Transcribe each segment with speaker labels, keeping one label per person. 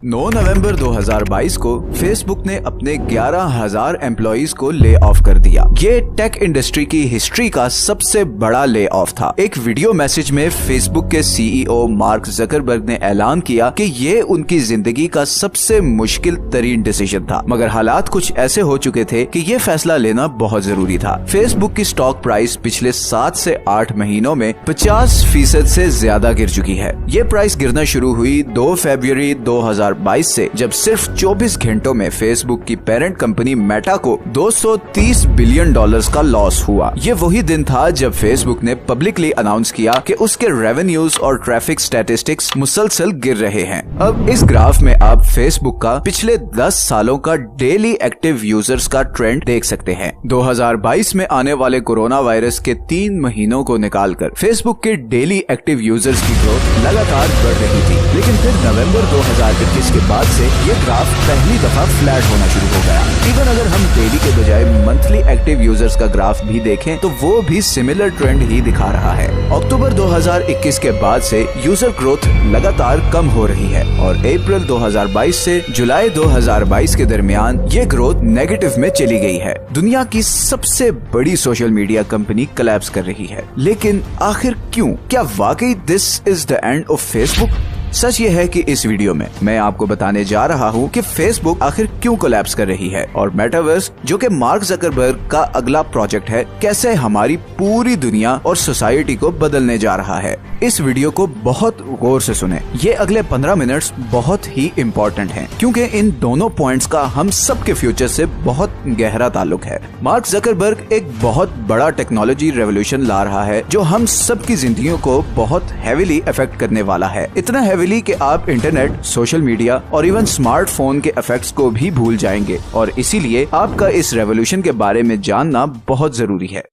Speaker 1: 9 नवंबर 2022 को फेसबुक ने अपने 11,000 एम्प्लॉइज को ले ऑफ कर दिया। ये टेक इंडस्ट्री की हिस्ट्री का सबसे बड़ा ले ऑफ था। एक वीडियो मैसेज में फेसबुक के सीईओ मार्क जकरबर्ग ने ऐलान किया कि ये उनकी जिंदगी का सबसे मुश्किल तरीन डिसीजन था, मगर हालात कुछ ऐसे हो चुके थे कि ये फैसला लेना बहुत जरूरी था। फेसबुक की स्टॉक प्राइस पिछले 7 से 8 महीनों में 50% से ज्यादा गिर चुकी है। ये प्राइस गिरना शुरू हुई 2 फरवरी 2022 से, जब सिर्फ 24 घंटों में फेसबुक की पेरेंट कंपनी मेटा को $230 बिलियन का लॉस हुआ। ये वही दिन था जब फेसबुक ने पब्लिकली अनाउंस किया कि उसके रेवेन्यूज और ट्रैफिक स्टैटिस्टिक्स मुसलसल गिर रहे हैं। अब इस ग्राफ में आप फेसबुक का पिछले 10 सालों का डेली एक्टिव यूजर्स का ट्रेंड देख सकते हैं। 2022 में आने वाले कोरोना वायरस के 3 महीनों को निकालकर फेसबुक के डेली एक्टिव यूजर्स की ग्रोथ लगातार बढ़ रही थी, लेकिन फिर नवंबर 2021 के बाद से ये ग्राफ पहली दफा फ्लैट होना शुरू हो गया। इवन अगर हम डेली के बजाय मंथली एक्टिव यूजर्स का ग्राफ भी देखें तो वो भी सिमिलर ट्रेंड ही दिखा रहा है। अक्टूबर 2021 के बाद से यूजर ग्रोथ लगातार कम हो रही है और अप्रैल 2022 से जुलाई 2022 के दरमियान ये ग्रोथ नेगेटिव में चली गई है। दुनिया की सबसे बड़ी सोशल मीडिया कंपनी कोलैप्स कर रही है, लेकिन आखिर क्यों? क्या वाकई this is the end of Facebook? सच ये है कि इस वीडियो में मैं आपको बताने जा रहा हूँ कि फेसबुक आखिर क्यों कोलैप्स कर रही है और मेटावर्स, जो कि मार्क जकरबर्ग का अगला प्रोजेक्ट है, कैसे हमारी पूरी दुनिया और सोसाइटी को बदलने जा रहा है। इस वीडियो को बहुत गौर से सुने। ये अगले 15 मिनट्स बहुत ही इम्पोर्टेंट हैं, क्योंकि इन दोनों पॉइंट्स का हम सबके फ्यूचर से बहुत गहरा ताल्लुक है। मार्क जकरबर्ग एक बहुत बड़ा टेक्नोलॉजी रेवोल्यूशन ला रहा है जो हम सबकी जिंदगियों को बहुत हेविली अफेक्ट करने वाला है। इतना हेविली कि आप इंटरनेट, सोशल मीडिया और इवन स्मार्टफोन के इफेक्ट्स को भी भूल जाएंगे, और इसीलिए आपका इस रेवोल्यूशन के बारे में जानना बहुत जरूरी है।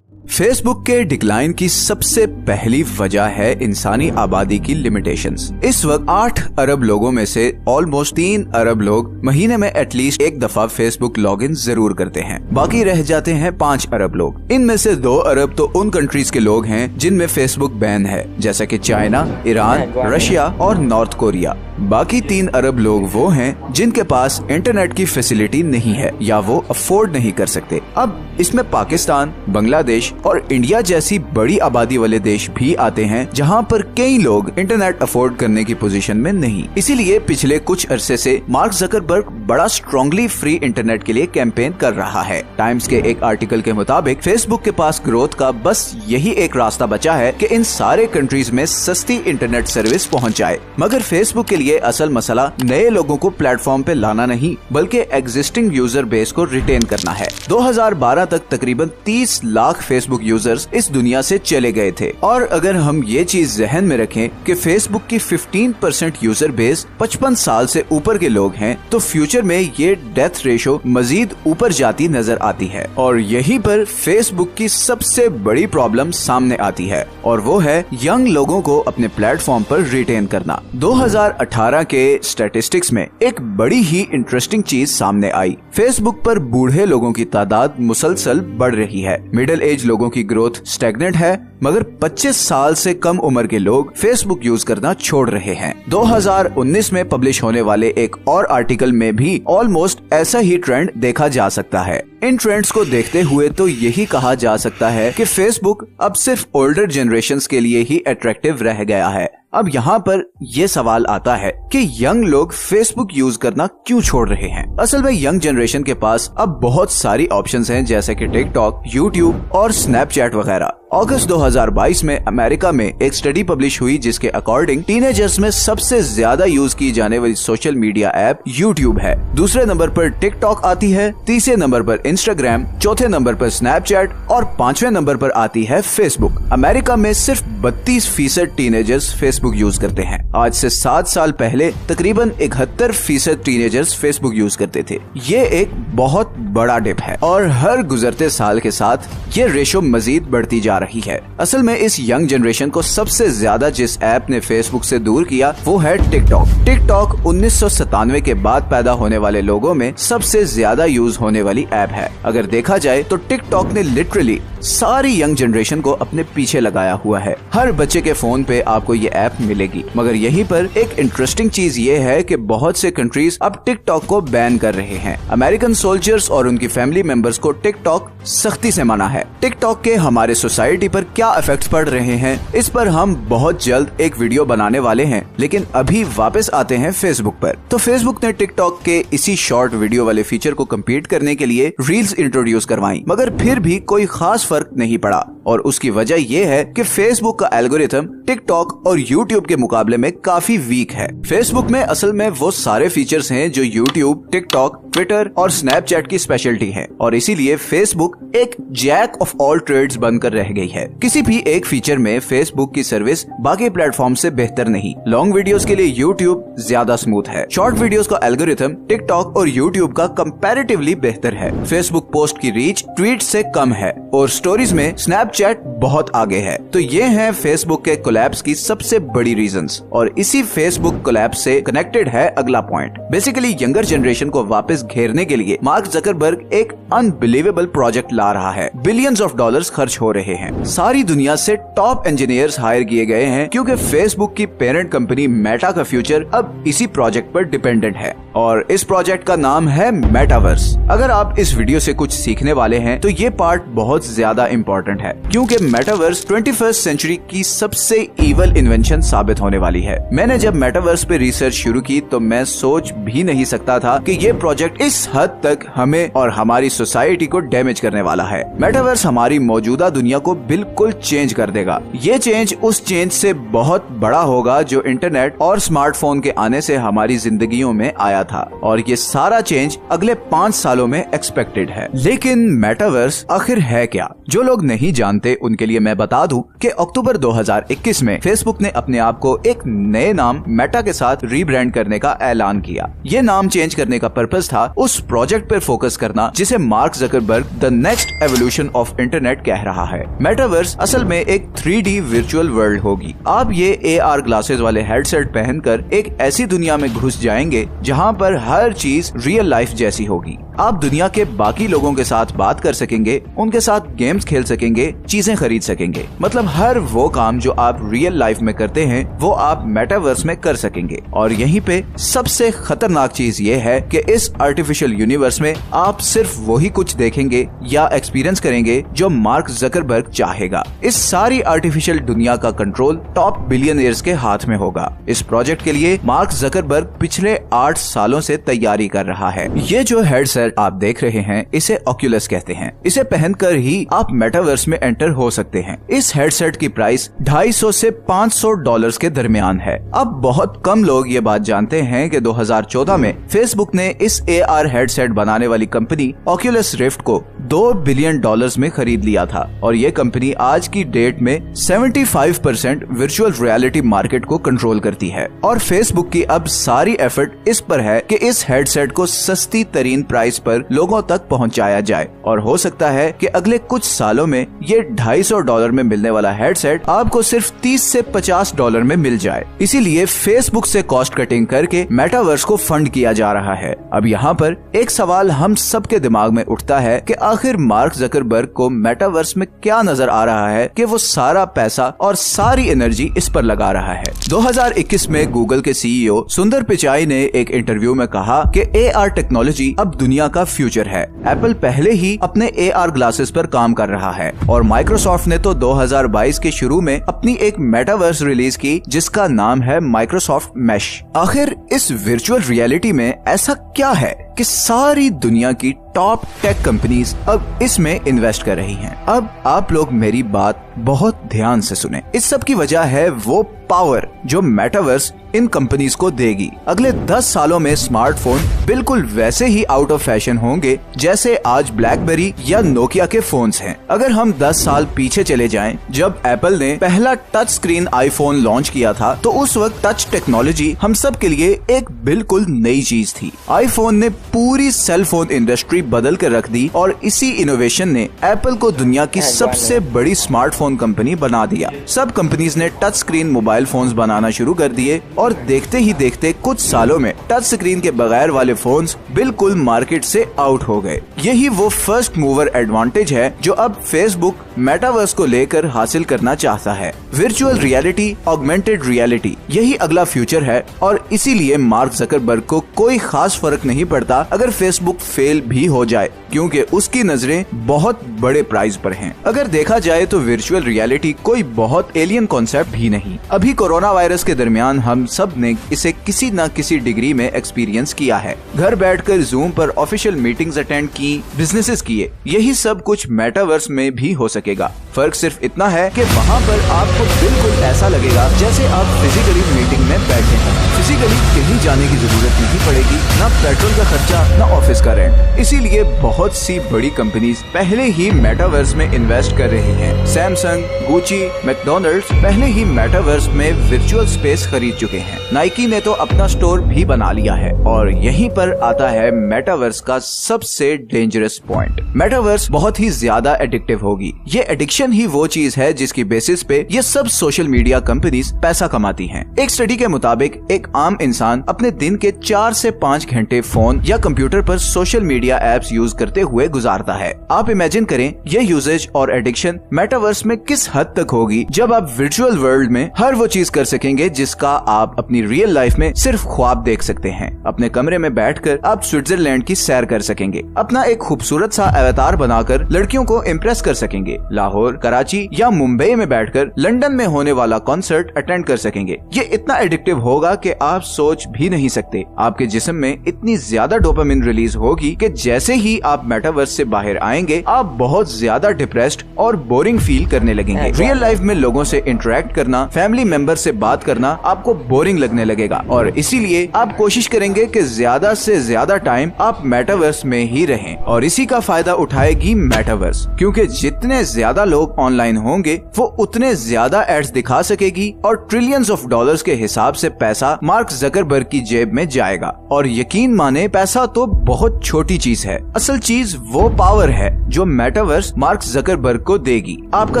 Speaker 1: फेसबुक के डिक्लाइन की सबसे पहली वजह है इंसानी आबादी की लिमिटेशंस। इस वक्त 8 अरब लोगों में से ऑलमोस्ट 3 अरब लोग महीने में एटलीस्ट एक दफा फेसबुक लॉगिन जरूर करते हैं। बाकी रह जाते हैं 5 अरब लोग। इनमें से 2 अरब तो उन कंट्रीज के लोग हैं जिनमें फेसबुक बैन है, जैसा कि चाइना, ईरान, रशिया और नॉर्थ कोरिया। बाकी 3 अरब लोग वो हैं जिनके पास इंटरनेट की फैसिलिटी नहीं है या वो अफोर्ड नहीं कर सकते। अब इसमें पाकिस्तान, बांग्लादेश और इंडिया जैसी बड़ी आबादी वाले देश भी आते हैं, जहां पर कई लोग इंटरनेट अफोर्ड करने की पोजीशन में नहीं। इसीलिए पिछले कुछ अरसे से मार्क जकरबर्ग बड़ा स्ट्रांगली फ्री इंटरनेट के लिए कैंपेन कर रहा है। टाइम्स के एक आर्टिकल के मुताबिक फेसबुक के पास ग्रोथ का बस यही एक रास्ता बचा है कि इन सारे कंट्रीज में सस्ती इंटरनेट सर्विस पहुँच जाए। मगर फेसबुक के लिए असल मसला नए लोगों को प्लेटफॉर्म पे लाना नहीं, बल्कि एग्जिस्टिंग यूजर बेस को रिटेन करना है। 2012 तक तकरीबन 30 लाख फेसबुक यूजर्स इस दुनिया से चले गए थे, और अगर हम ये चीज जहन में रखें कि फेसबुक की 15% यूजर बेस 55 साल से ऊपर के लोग हैं, तो फ्यूचर में ये डेथ रेशो मजीद ऊपर जाती नजर आती है। और यहीं पर फेसबुक की सबसे बड़ी प्रॉब्लम सामने आती है, और वो है यंग लोगों को अपने प्लेटफॉर्म पर रिटेन करना। 2018 के स्टैटिस्टिक्स में एक बड़ी ही इंटरेस्टिंग चीज सामने आई। फेसबुक पर बूढ़े लोगों की तादाद मुसलसल बढ़ रही है। मिडिल एज लोगों की ग्रोथ स्टैग्नेंट है, मगर 25 साल से कम उम्र के लोग फेसबुक यूज करना छोड़ रहे हैं। 2019 में पब्लिश होने वाले एक और आर्टिकल में भी ऑलमोस्ट ऐसा ही ट्रेंड देखा जा सकता है। इन ट्रेंड्स को देखते हुए तो यही कहा जा सकता है कि फेसबुक अब सिर्फ ओल्डर जनरेशंस के लिए ही अट्रैक्टिव रह गया है। अब यहाँ पर ये सवाल आता है कि यंग लोग फेसबुक यूज करना क्यों छोड़ रहे हैं? असल में यंग जनरेशन के पास अब बहुत सारी ऑप्शंस हैं, जैसे कि टिकटॉक, यूट्यूब और स्नैपचैट वगैरह। अगस्त 2022 में अमेरिका में एक स्टडी पब्लिश हुई जिसके अकॉर्डिंग टीनेजर्स में सबसे ज्यादा यूज की जाने वाली सोशल मीडिया ऐप यूट्यूब है। दूसरे नंबर पर टिकटॉक आती है, तीसरे नंबर पर इंस्टाग्राम, चौथे नंबर पर स्नैपचैट और 5वें नंबर पर आती है फेसबुक। अमेरिका में सिर्फ 32% टीनेजर्स फेसबुक यूज करते हैं। आज से 7 साल पहले तकरीबन 71% टीनेजर्स फेसबुक यूज करते थे। ये एक बहुत बड़ा डिप है और हर गुजरते साल के साथ ये रेशो मजीद बढ़ती जा रही है। असल में इस यंग जनरेशन को सबसे ज्यादा जिस ऐप ने फेसबुक से दूर किया वो है टिकटॉक। टिकटॉक 1997 के बाद पैदा होने वाले लोगों में सबसे ज्यादा यूज होने वाली ऐप है। अगर देखा जाए तो टिकटॉक ने लिटरली सारी यंग जनरेशन को अपने पीछे लगाया हुआ है। हर बच्चे के फोन पे आपको ये ऐप मिलेगी। मगर यहीं पर एक इंटरेस्टिंग चीज ये है कि बहुत से कंट्रीज अब टिकटॉक को बैन कर रहे हैं। अमेरिकन सोल्जर्स और उनकी फैमिली मेंबर्स को टिकटॉक सख्ती से मना है। टिकटॉक के हमारे सोसाइटी पर क्या इफेक्ट्स पड़ रहे हैं, इस पर हम बहुत जल्द एक वीडियो बनाने वाले हैं। लेकिन अभी वापस आते हैं फेसबुक पर। तो फेसबुक ने टिकटॉक के इसी शॉर्ट वीडियो वाले फीचर को कम्पीट करने के लिए रील्स इंट्रोड्यूस करवाई, मगर फिर भी कोई खास फर्क नहीं पड़ा। और उसकी वजह यह है कि फेसबुक का एल्गोरिथम टिकटॉक और यूट्यूब के मुकाबले में काफी वीक है। फेसबुक में असल में वो सारे फीचर्स हैं जो यूट्यूब, टिकटॉक, ट्विटर और स्नैपचैट की स्पेशलिटी है और इसीलिए फेसबुक एक जैक ऑफ ऑल ट्रेड्स बनकर रह गई है। किसी भी एक फीचर में फेसबुक की सर्विस बाकी प्लेटफॉर्म से बेहतर नहीं। लॉन्ग वीडियोस के लिए यूट्यूब ज्यादा स्मूथ है। शॉर्ट वीडियोस का एल्गोरिथम टिकटॉक और यूट्यूब का कंपैरेटिवली बेहतर है। फेसबुक पोस्ट की रीच ट्वीट से कम है और स्टोरीज में स्नैपचैट बहुत आगे है। तो ये है फेसबुक के कोलैप्स की सबसे बड़ी रीजंस और इसी फेसबुक कोलैप्स से कनेक्टेड है अगला पॉइंट। बेसिकली यंगर जनरेशन को वापस घेरने के लिए मार्क जकरबर्ग एक अनबिलीवेबल प्रोजेक्ट ला रहा है। बिलियंस ऑफ डॉलर्स खर्च हो रहे हैं। सारी दुनिया से टॉप इंजीनियर्स हायर किए गए हैं क्योंकि फेसबुक की पेरेंट कंपनी मेटा का फ्यूचर अब इसी प्रोजेक्ट पर डिपेंडेंट है और इस प्रोजेक्ट का नाम है मेटावर्स। अगर आप इस वीडियो से कुछ सीखने वाले हैं तो ये पार्ट बहुत ज्यादा इम्पोर्टेंट है क्योंकि मेटावर्स 21st सेंचुरी की सबसे इवल इन्वेंशन साबित होने वाली है। मैंने जब मेटावर्स पे रिसर्च शुरू की तो मैं सोच भी नहीं सकता था कि ये प्रोजेक्ट इस हद तक हमें और हमारी सोसाइटी को डैमेज करने वाला है। मेटावर्स हमारी मौजूदा दुनिया को बिल्कुल चेंज कर देगा। ये चेंज उस चेंज से बहुत बड़ा होगा जो इंटरनेट और स्मार्टफोन के आने से हमारी जिंदगियों में आया था और ये सारा चेंज अगले 5 सालों में एक्सपेक्टेड है। लेकिन मेटावर्स आखिर है क्या? जो लोग नहीं जानते उनके लिए मैं बता दूं कि अक्टूबर 2021 में फेसबुक ने अपने आप को एक नए नाम मेटा के साथ रीब्रांड करने का ऐलान किया। ये नाम चेंज करने का पर्पस था उस प्रोजेक्ट पर फोकस करना जिसे mark Zuckerberg the next evolution of internet कह रहा है। मेटावर्स असल में एक 3D वर्चुअल वर्ल्ड होगी। आप ये AR ग्लासेस वाले हेडसेट पहनकर एक ऐसी दुनिया में घुस जाएंगे जहां पर हर चीज रियल लाइफ जैसी होगी। आप दुनिया के बाकी लोगों के साथ बात कर सकेंगे, उनके साथ गेम्स खेल सकेंगे, चीजें खरीद सकेंगे। मतलब हर वो काम जो आप रियल लाइफ में करते हैं वो आप मेटावर्स में कर सकेंगे। और यहीं पे सबसे खतरनाक चीज ये है कि इस आर्टिफिशियल यूनिवर्स में आप सिर्फ वही कुछ देखेंगे या एक्सपीरियंस करेंगे जो मार्क जकरबर्ग चाहेगा। इस सारी आर्टिफिशियल दुनिया का कंट्रोल टॉप बिलियनियर्स के हाथ में होगा। इस प्रोजेक्ट के लिए मार्क जकरबर्ग पिछले 8 सालों से तैयारी कर रहा है। ये जो हेडसेट आप देख रहे हैं इसे ऑक्यूलस कहते हैं। इसे पहनकर ही आप मेटावर्स में एंटर हो सकते हैं। इस हेडसेट की प्राइस $250 से $500 के दरमियान है। अब बहुत कम लोग ये बात जानते हैं कि 2014 में फेसबुक ने इस AR हेडसेट बनाने वाली कंपनी ऑक्यूलस रिफ्ट को $2 बिलियन में खरीद लिया था और ये कंपनी आज की डेट में 75% वर्चुअल रियलिटी मार्केट को कंट्रोल करती है। और फेसबुक की अब सारी एफर्ट इस पर है कि इस हेडसेट को सस्ती तरीन प्राइस पर लोगों तक पहुंचाया जाए और हो सकता है कि अगले कुछ सालों में ये $250 में मिलने वाला हेडसेट आपको सिर्फ $30 से $50 में मिल जाए। इसीलिए फेसबुक से कॉस्ट कटिंग करके मेटावर्स को फंड किया जा रहा है। अब यहाँ पर एक सवाल हम सबके दिमाग में उठता है कि आखिर मार्क जकरबर्ग को मेटावर्स में क्या नजर आ रहा है कि वो सारा पैसा और सारी एनर्जी इस पर लगा रहा है। 2021 में गूगल के CEO सुंदर पिचाई ने एक इंटरव्यू में कहा कि AR टेक्नोलॉजी अब दुनिया का फ्यूचर है। एप्पल पहले ही अपने AR ग्लासेस पर काम कर रहा है और माइक्रोसॉफ्ट ने तो 2022 के शुरू में अपनी एक मेटावर्स रिलीज की जिसका नाम है माइक्रोसॉफ्ट मैश। आखिर इस वर्चुअल रियलिटी में ऐसा क्या है कि सारी दुनिया की टॉप टेक कंपनीज अब इसमें इन्वेस्ट कर रही हैं। अब आप लोग मेरी बात बहुत ध्यान से सुने। इस सब की वजह है वो पावर जो मेटावर्स इन कंपनीज को देगी। अगले 10 सालों में स्मार्टफोन बिल्कुल वैसे ही आउट ऑफ फैशन होंगे जैसे आज ब्लैकबेरी या नोकिया के फोन्स हैं। अगर हम 10 साल पीछे चले जाएं, जब एप्पल ने पहला टच स्क्रीन आईफोन लॉन्च किया था, तो उस वक्त टच टेक्नोलॉजी हम सब के लिए एक बिल्कुल नई चीज थी। आईफोन ने पूरी सेल फोन इंडस्ट्री बदल कर रख दी और इसी इनोवेशन ने एप्पल को दुनिया की सबसे बड़ी स्मार्टफोन कंपनी बना दिया। सब कंपनीज ने टच स्क्रीन मोबाइल फोन्स बनाना शुरू कर दिए और देखते ही देखते कुछ सालों में टच स्क्रीन के बगैर वाले फोन्स बिल्कुल मार्केट से आउट हो गए। यही वो फर्स्ट मूवर एडवांटेज है जो अब फेसबुक मेटावर्स को लेकर हासिल करना चाहता है। वर्चुअल रियलिटी, ऑगमेंटेड रियलिटी, यही अगला फ्यूचर है और इसीलिए मार्क जकरबर्ग को कोई खास फर्क नहीं पड़ता अगर फेसबुक फेल भी हो जाए, क्योंकि उसकी नजरें बहुत बड़े प्राइज पर हैं। अगर देखा जाए तो वर्चुअल रियलिटी कोई बहुत एलियन कॉन्सेप्ट भी नहीं। अभी कोरोना वायरस के दरमियान हम सब ने इसे किसी न किसी डिग्री में एक्सपीरियंस किया है। घर बैठकर जूम पर ऑफिशियल मीटिंग्स अटेंड की, बिजनेसेस किए, यही सब कुछ मेटावर्स में भी हो सकेगा। फर्क सिर्फ इतना है कि वहाँ पर आपको बिल्कुल ऐसा लगेगा जैसे आप फिजिकली मीटिंग में बैठे हैं। फिजिकली कहीं जाने की जरूरत नहीं पड़ेगी, ना पेट्रोल का खर्चा, ना ऑफिस का रेंट। इसीलिए बहुत सी बड़ी कंपनीज पहले ही मेटावर्स में इन्वेस्ट कर रही हैं। सैमसंग, गुची, मैकडॉनल्ड्स पहले ही मेटावर्स में वर्चुअल स्पेस खरीद चुके हैं। नाइकी ने तो अपना स्टोर भी बना लिया है। और यहीं पर आता है मेटावर्स का सबसे डेंजरस पॉइंट। मेटावर्स बहुत ही ज्यादा एडिक्टिव होगी। ये एडिक्शन ही वो चीज है जिसकी बेसिस पे ये सब सोशल मीडिया कंपनीज पैसा कमाती हैं। एक स्टडी के मुताबिक एक आम इंसान अपने दिन के 4 से 5 घंटे फोन या कंप्यूटर पर सोशल मीडिया एप्स यूज करते हुए गुजारता है। आप इमेजिन करें ये यूजेज और एडिक्शन मेटावर्स में किस हद तक होगी, जब आप वर्चुअल वर्ल्ड में हर वो चीज कर सकेंगे जिसका आप अपनी रियल लाइफ में सिर्फ ख्वाब देख सकते हैं। अपने कमरे में बैठकर आप स्विट्जरलैंड की सैर कर सकेंगे, अपना एक खूबसूरत सा अवतार बनाकर लड़कियों को इम्प्रेस कर सकेंगे, लाहौर, कराची या मुंबई में बैठकर लंदन में होने वाला कॉन्सर्ट अटेंड कर सकेंगे। ये इतना एडिक्टिव होगा कि आप सोच भी नहीं सकते। आपके जिस्म में इतनी ज्यादा डोपामिन रिलीज होगी कि जैसे ही आप मेटावर्स से बाहर आएंगे आप बहुत ज्यादा डिप्रेस्ड और बोरिंग फील करने लगेंगे। रियल लाइफ में लोगों से इंटरेक्ट करना, फैमिली मेंबर से बात करना आपको बोरिंग लगने लगेगा और इसीलिए आप कोशिश करेंगे कि ज्यादा से ज्यादा टाइम आप मेटावर्स में ही रहें। और इसी का फायदा उठाएगी मेटावर्स, क्योंकि जितने ज्यादा लोग ऑनलाइन होंगे वो उतने ज्यादा एड्स दिखा सकेगी और ट्रिलियंस ऑफ डॉलर्स के हिसाब से पैसा मार्क जकरबर्ग की जेब में जाएगा। और यकीन माने पैसा तो बहुत छोटी चीज है, असल चीज वो पावर है जो मेटावर्स मार्क जकरबर्ग को देगी। आपका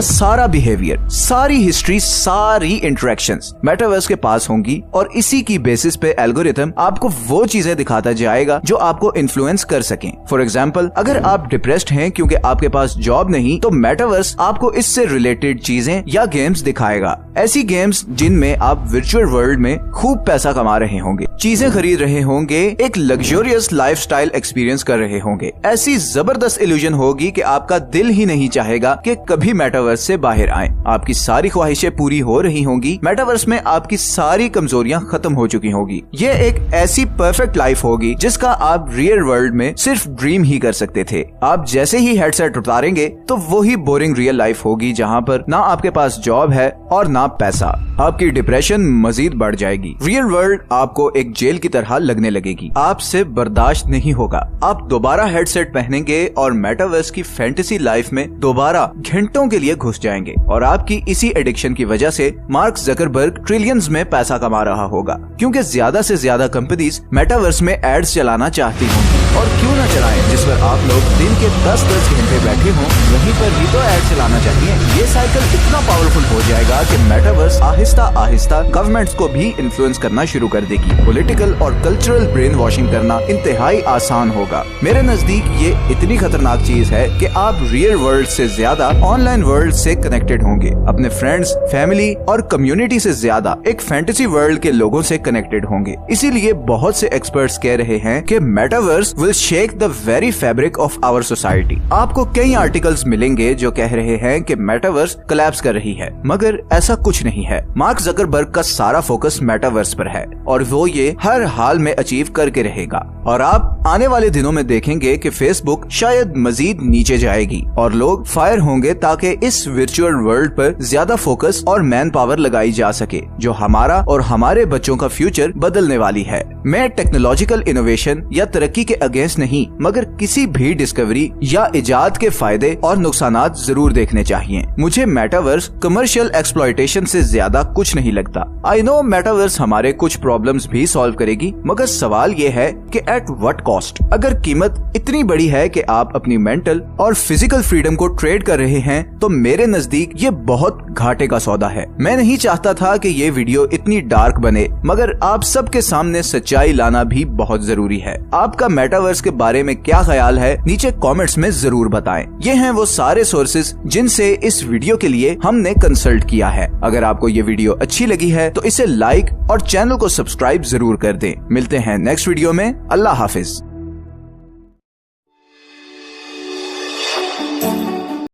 Speaker 1: सारा बिहेवियर, सारी हिस्ट्री, सारी इंटरेक्शंस मेटावर्स के पास होंगी और इसी की बेसिस पे एल्गोरिथम आपको वो चीजें दिखाता जाएगा जो आपको इन्फ्लुएंस कर सकें। फॉर एग्जाम्पल, अगर आप डिप्रेस्ड हैं क्योंकि आपके पास जॉब नहीं, तो मेटावर्स आपको इससे रिलेटेड चीजें या गेम्स दिखाएगा। ऐसी गेम्स जिनमें आप वर्चुअल वर्ल्ड में खूब पैसा कमा रहे होंगे, चीजें खरीद रहे होंगे, एक लग्जरियस लाइफस्टाइल एक्सपीरियंस कर रहे होंगे। ऐसी जबरदस्त इल्यूजन होगी कि आपका दिल ही नहीं चाहेगा कि कभी मेटावर्स से बाहर आएं। आपकी सारी ख्वाहिशें पूरी हो रही होंगी, मेटावर्स में आपकी सारी कमजोरियां खत्म हो चुकी होगी। ये एक ऐसी परफेक्ट लाइफ होगी जिसका आप रियल वर्ल्ड में सिर्फ ड्रीम ही कर सकते थे। आप जैसे ही हेडसेट उतारेंगे तो वही बोरिंग रियल लाइफ होगी जहाँ पर ना आपके पास जॉब है और ना पैसा। आपकी डिप्रेशन मजीद बढ़ जाएगी। रियल वर्ल्ड आपको एक जेल की तरह लगने लगेगी, आपसे बर्दाश्त नहीं होगा। आप दोबारा हेडसेट पहनेंगे और मेटावर्स की फैंटेसी लाइफ में दोबारा घंटों के लिए घुस जाएंगे और आपकी इसी एडिक्शन की वजह से मार्क जकरबर्ग ट्रिलियंस में पैसा कमा रहा होगा, क्योंकि ज्यादा से ज्यादा कंपनीज मेटावर्स में एड्स चलाना चाहती होंगी। और क्यों न चलाएं, जिस पर आप लोग दिन के 10-10 घंटे बैठे हों, वहीं पर भी तो एड चलाना चाहिए। ये साइकिल इतना पावरफुल हो जाएगा कि मेटावर्स आहिस्ता आहिस्ता गवर्नमेंट्स को भी इन्फ्लुएंस करना शुरू कर देगी। पॉलिटिकल और कल्चरल ब्रेन वॉशिंग करना इंतहाई आसान होगा। मेरे नजदीक ये इतनी खतरनाक चीज है कि आप रियल वर्ल्ड से ज्यादा ऑनलाइन वर्ल्ड से कनेक्टेड होंगे। अपने फ्रेंड्स, फैमिली और कम्युनिटी से ज्यादा एक फैंटेसी वर्ल्ड के लोगों से कनेक्टेड होंगे। इसीलिए बहुत से एक्सपर्ट्स कह रहे हैं कि metaverse will shake the very fabric of our society। आपको कई आर्टिकल्स मिलेंगे जो कह रहे हैं कि मेटावर्स कोलैप्स कर रही है, मगर ऐसा कुछ नहीं है। मार्क जकरबर्ग का सारा फोकस मेटावर्स पर है और वो ये हर हाल में अचीव करके रहेगा। और आप आने वाले दिनों में देखेंगे कि फेसबुक शायद मजीद नीचे जाएगी और लोग फायर होंगे ताकि इस वर्चुअल वर्ल्ड पर ज्यादा फोकस और मैन पावर लगाई जा सके, जो हमारा और हमारे बच्चों का फ्यूचर बदलने वाली है। मैं टेक्नोलॉजिकल इनोवेशन या तरक्की के अगेंस्ट नहीं, मगर किसी भी डिस्कवरी या इजाद के फायदे और नुकसानात जरूर देखने चाहिए। मुझे मेटावर्स कमर्शियल एक्सप्लॉयटेशन से ज्यादा कुछ नहीं लगता। आई नो मेटावर्स हमारे कुछ प्रॉब्लम्स भी सॉल्व करेगी, मगर सवाल ये है कि एट व्हाट कॉस्ट। अगर कीमत इतनी बड़ी है कि आप अपनी मेंटल और फिजिकल फ्रीडम को ट्रेड कर रहे हैं, तो मेरे नजदीक ये बहुत घाटे का सौदा है। मैं नहीं चाहता था कि ये वीडियो इतनी डार्क बने, मगर आप सबके सामने सच्चाई लाना भी बहुत जरूरी है। आपका मेटावर्स के बारे में क्या ख्याल है, नीचे कमेंट्स में जरूर बताएं। ये हैं वो सारे सोर्सेज जिनसे इस वीडियो के लिए हमने कंसल्ट किया है। अगर आपको ये वीडियो अच्छी लगी है तो इसे लाइक और चैनल को सब्सक्राइब जरूर कर दें। मिलते हैं नेक्स्ट वीडियो में। अल्लाह हाफिज।